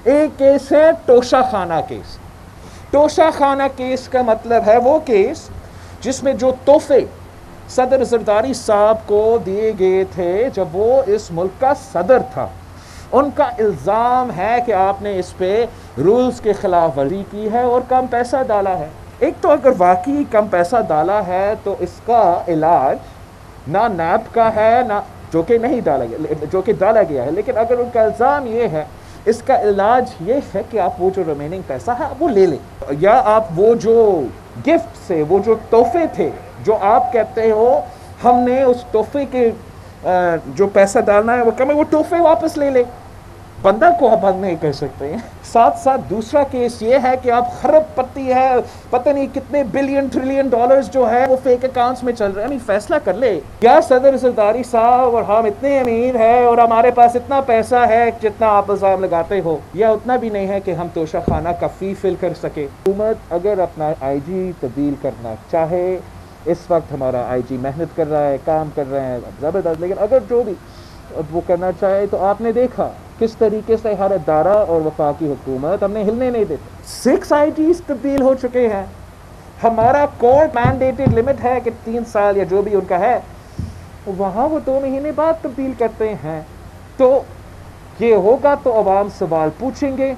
ایک کیس ہے توشہ خانہ کیس. توشہ خانہ کیس کا مطلب ہے وہ کیس جس میں جو تحفے صدر زرداری صاحب کو دیے گئے تھے جب وہ اس ملک کا صدر تھا، ان کا الزام ہے کہ آپ نے اس پہ رولز کے خلاف ورزی کی ہے اور کم پیسہ ڈالا ہے. ایک تو اگر واقعی کم پیسہ ڈالا ہے تو اس کا علاج نہ نیب کا ہے نہ جو کہ نہیں ڈالا گیا، جو کہ ڈالا گیا ہے، لیکن اگر ان کا الزام یہ ہے، اس کا علاج یہ ہے کہ آپ وہ جو ریمیننگ پیسہ ہے وہ لے لیں، یا آپ وہ جو گفٹ سے، وہ جو تحفے تھے جو آپ کہتے ہو ہم نے اس تحفے کے جو پیسہ ڈالنا ہے وہ کم ہے، وہ تحفے واپس لے لیں. بندہ کو بند نہیں کر سکتے ہیں. ساتھ ساتھ دوسرا کیس یہ ہے کہ آپ خرب پتی ہے، پتہ نہیں کتنے بلین ٹریلین ڈالرز جو ہے وہ فیک اکاؤنٹس میں چل رہے ہیں. فیصلہ کر لے کیا صدر زرداری صاحب اور ہم اتنے امیر ہیں اور ہمارے پاس اتنا پیسہ ہے جتنا آپ الزام لگاتے ہو، یا اتنا بھی نہیں ہے کہ ہم توشہ خانہ کا فی فل کر سکے. حکومت اگر اپنا آئی جی تبدیل کرنا چاہے، اس وقت ہمارا آئی جی محنت کر رہا ہے، کام کر رہے ہیں زبردست، لیکن اگر جو بھی وہ کرنا چاہے تو آپ نے دیکھا کس طریقے سے ہر ادارہ اور وفاقی حکومت ہم نے ہلنے نہیں دیتے. 6 آئی ٹیز تبدیل ہو چکے ہیں. ہمارا کورٹ مینڈیٹڈ لمٹ ہے کہ 3 سال یا جو بھی ان کا ہے، وہاں وہ 2 مہینے بعد تبدیل کرتے ہیں. تو یہ ہوگا تو عوام سوال پوچھیں گے.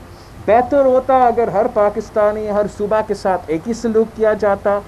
بہتر ہوتا اگر ہر پاکستانی ہر صوبہ کے ساتھ ایک ہی سلوک کیا جاتا.